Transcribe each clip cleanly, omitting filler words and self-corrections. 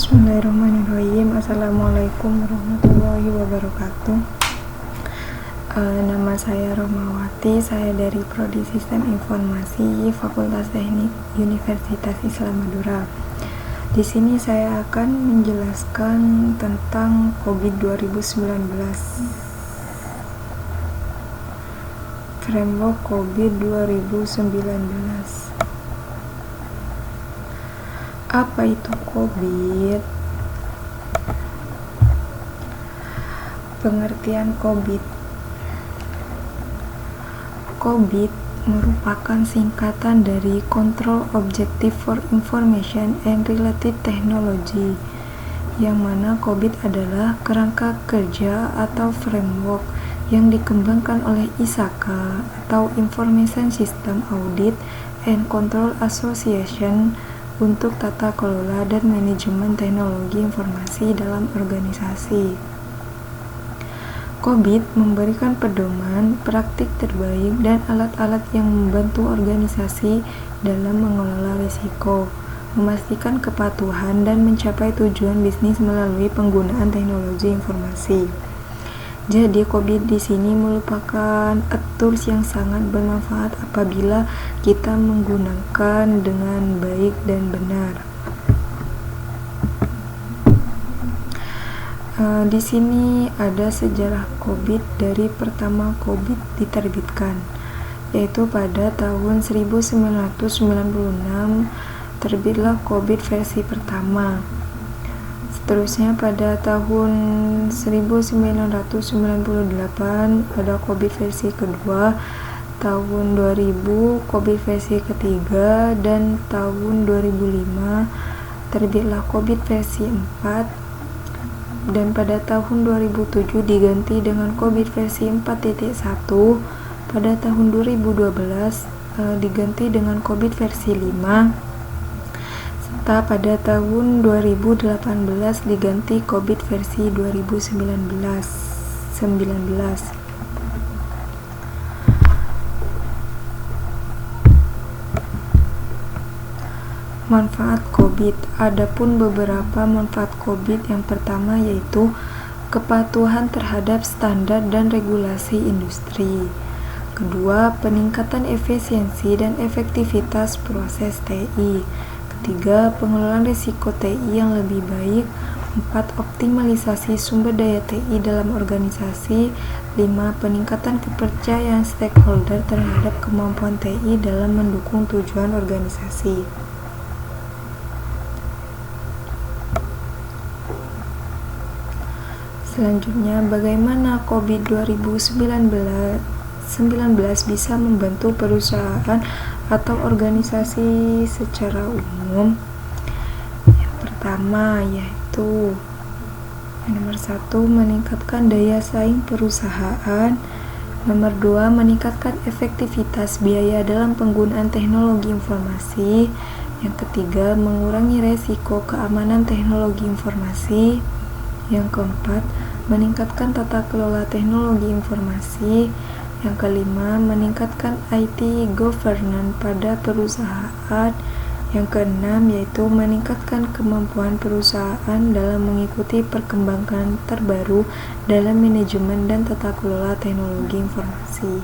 Bismillahirrahmanirrahim. Assalamualaikum warahmatullahi wabarakatuh. Nama saya Romawati. Saya dari Prodi Sistem Informasi Fakultas Teknik Universitas Islam Madura. Di sini saya akan menjelaskan tentang COVID 2019. Framework COVID 2019. Apa itu COVID? Pengertian COVID. COVID merupakan singkatan dari Control Objective for Information and Related Technology, yang mana COVID adalah kerangka kerja atau framework yang dikembangkan oleh ISACA atau Information System Audit and Control Association untuk tata kelola dan manajemen teknologi informasi dalam organisasi. COVID memberikan pedoman, praktik terbaik, dan alat-alat yang membantu organisasi dalam mengelola risiko, memastikan kepatuhan, dan mencapai tujuan bisnis melalui penggunaan teknologi informasi. Jadi, COVID di sini merupakan tools yang sangat bermanfaat apabila kita menggunakan dengan baik dan benar. Di sini ada sejarah COVID dari pertama COVID diterbitkan, yaitu pada tahun 1996 terbitlah COVID versi pertama. Seterusnya pada tahun 1998 ada COVID versi kedua, tahun 2000 COVID versi ketiga, dan tahun 2005 terbitlah COVID versi 4, dan pada tahun 2007 diganti dengan COVID versi 4.1, pada tahun 2012 diganti dengan COVID versi 5, pada tahun 2018 diganti COVID versi 2019. Manfaat COVID. Adapun beberapa manfaat COVID, yang pertama yaitu kepatuhan terhadap standar dan regulasi industri. Kedua, peningkatan efisiensi dan efektivitas proses TI. Ketiga, pengelolaan risiko TI yang lebih baik. 4, optimalisasi sumber daya TI dalam organisasi. 5, peningkatan kepercayaan stakeholder terhadap kemampuan TI dalam mendukung tujuan organisasi. Selanjutnya, bagaimana COVID 2019 bisa membantu perusahaan atau organisasi secara umum. Yang pertama yaitu nomor 1, meningkatkan daya saing perusahaan. Nomor 2, meningkatkan efektivitas biaya dalam penggunaan teknologi informasi. Yang ketiga, mengurangi resiko keamanan teknologi informasi. Yang keempat, meningkatkan tata kelola teknologi informasi. Yang kelima, meningkatkan IT governance pada perusahaan. Yang keenam, yaitu meningkatkan kemampuan perusahaan dalam mengikuti perkembangan terbaru dalam manajemen dan tata kelola teknologi informasi.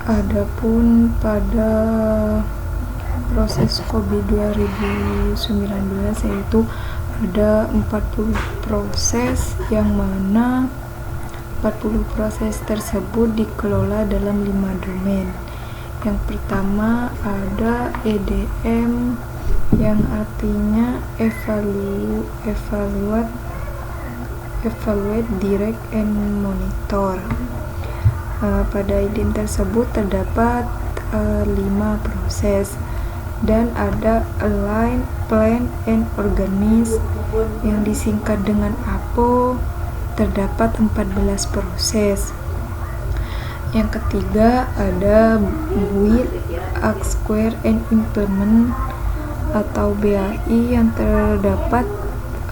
Adapun pada proses COVID 2019 yaitu ada 40 proses, yang mana 40 proses tersebut dikelola dalam 5 domain. Yang pertama ada EDM, yang artinya evaluate, direct, and monitor. Pada EDM tersebut terdapat 5 proses, dan ada align, plan, and organize, yang disingkat dengan APO, terdapat 14 proses. Yang ketiga ada build, acquire, and implement atau BAI, yang terdapat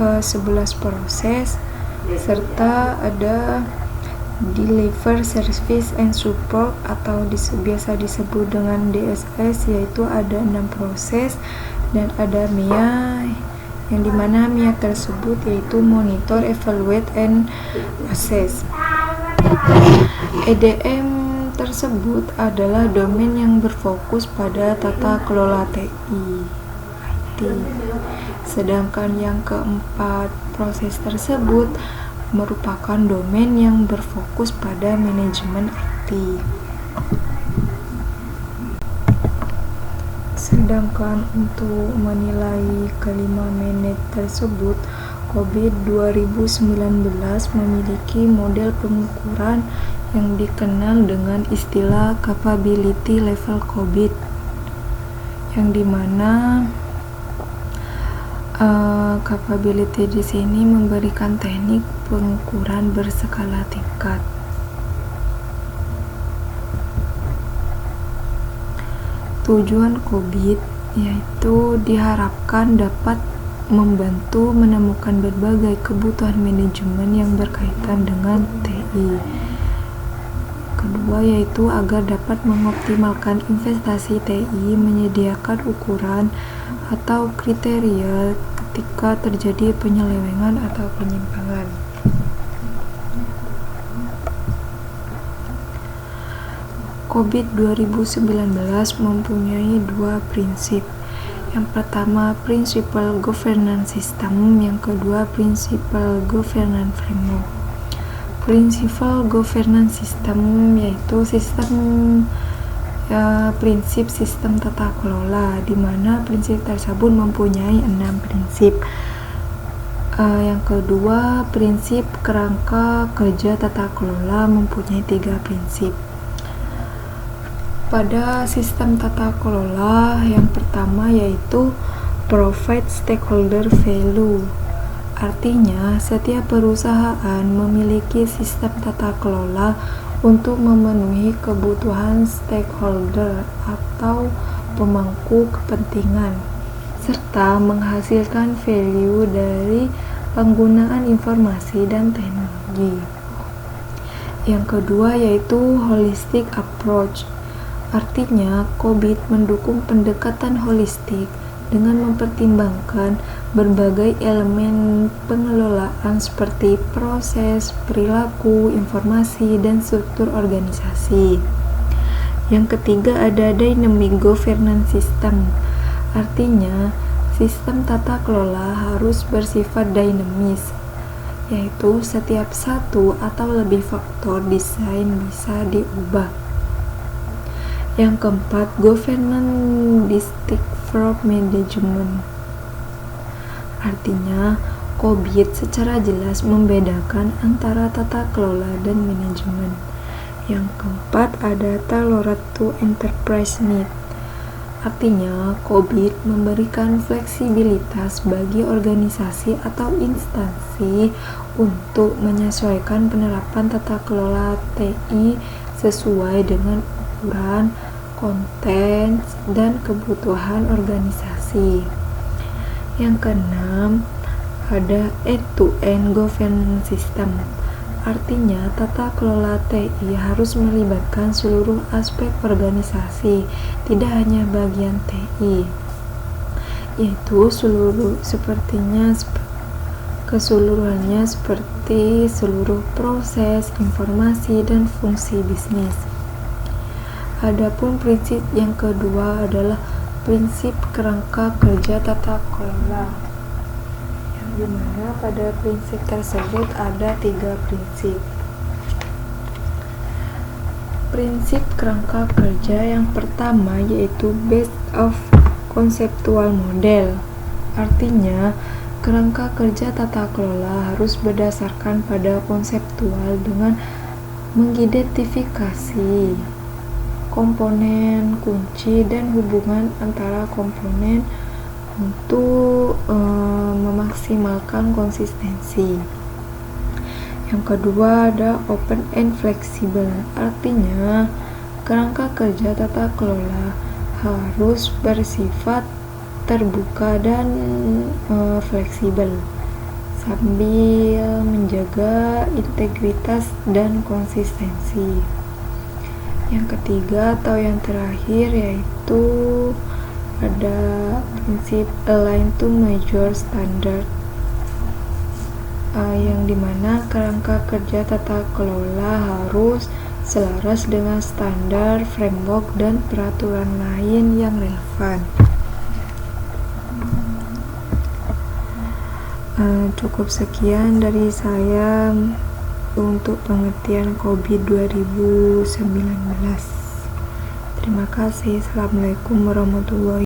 11 proses, serta ada deliver service and support atau biasa disebut dengan DSS, yaitu ada 6 proses, Dan ada MIA, yang dimana MIA tersebut yaitu Monitor, Evaluate, and Assess. EDM tersebut adalah domain yang berfokus pada tata kelola TI IT. Sedangkan yang keempat, proses tersebut merupakan domain yang berfokus pada manajemen IT. Sedangkan untuk menilai kelima manage tersebut, COBIT 2019 memiliki model pengukuran yang dikenal dengan istilah Capability Level COBIT, yang dimana capability di sini memberikan teknik pengukuran berskala tingkat. Tujuan COBIT yaitu diharapkan dapat membantu menemukan berbagai kebutuhan manajemen yang berkaitan dengan TI. Kedua yaitu agar dapat mengoptimalkan investasi TI, menyediakan ukuran atau kriteria ketika terjadi penyelewengan atau penyimpangan. COBIT 2019 mempunyai dua prinsip. Yang pertama, Principal Governance System, yang kedua, Principal Governance Framework. Principal Governance System yaitu prinsip sistem tata kelola, di mana prinsip tersebut mempunyai 6 prinsip. Yang kedua, prinsip kerangka kerja tata kelola mempunyai 3 prinsip. Pada sistem tata kelola, yang pertama yaitu Provide Stakeholder Value. Artinya, setiap perusahaan memiliki sistem tata kelola untuk memenuhi kebutuhan stakeholder atau pemangku kepentingan, serta menghasilkan value dari penggunaan informasi dan teknologi. Yang kedua yaitu Holistic Approach. Artinya, COBIT mendukung pendekatan holistik dengan mempertimbangkan berbagai elemen pengelolaan seperti proses, perilaku, informasi, dan struktur organisasi. Yang ketiga ada Dynamic Governance System. Artinya, sistem tata kelola harus bersifat dinamis, yaitu setiap satu atau lebih faktor desain bisa diubah. Yang keempat, Governance Distinct from Management. Artinya, COBIT secara jelas membedakan antara tata kelola dan manajemen. Yang keempat ada Tailored to Enterprise Need. Artinya, COBIT memberikan fleksibilitas bagi organisasi atau instansi untuk menyesuaikan penerapan tata kelola TI sesuai dengan ukuran, konten, dan kebutuhan organisasi. Yang keenam, ada end-to-end governance system. Artinya, tata kelola TI harus melibatkan seluruh aspek organisasi, tidak hanya bagian TI, yaitu keseluruhannya seperti seluruh proses, informasi, dan fungsi bisnis. Adapun prinsip yang kedua adalah prinsip kerangka kerja tata kelola, yang dimana pada prinsip tersebut ada 3 prinsip. Prinsip kerangka kerja yang pertama yaitu Based of Conceptual Model. Artinya, kerangka kerja tata kelola harus berdasarkan pada konseptual dengan mengidentifikasi komponen kunci dan hubungan antara komponen untuk memaksimalkan konsistensi. Yang kedua ada open and flexible. Artinya, kerangka kerja tata kelola harus bersifat terbuka dan fleksibel sambil menjaga integritas dan konsistensi. Yang ketiga atau yang terakhir yaitu ada prinsip align to major standard, yang dimana kerangka kerja tata kelola harus selaras dengan standar, framework, dan peraturan lain yang relevan. Cukup sekian dari saya untuk pengertian COVID 2019. Terima kasih. Assalamualaikum warahmatullahi wabarakatuh.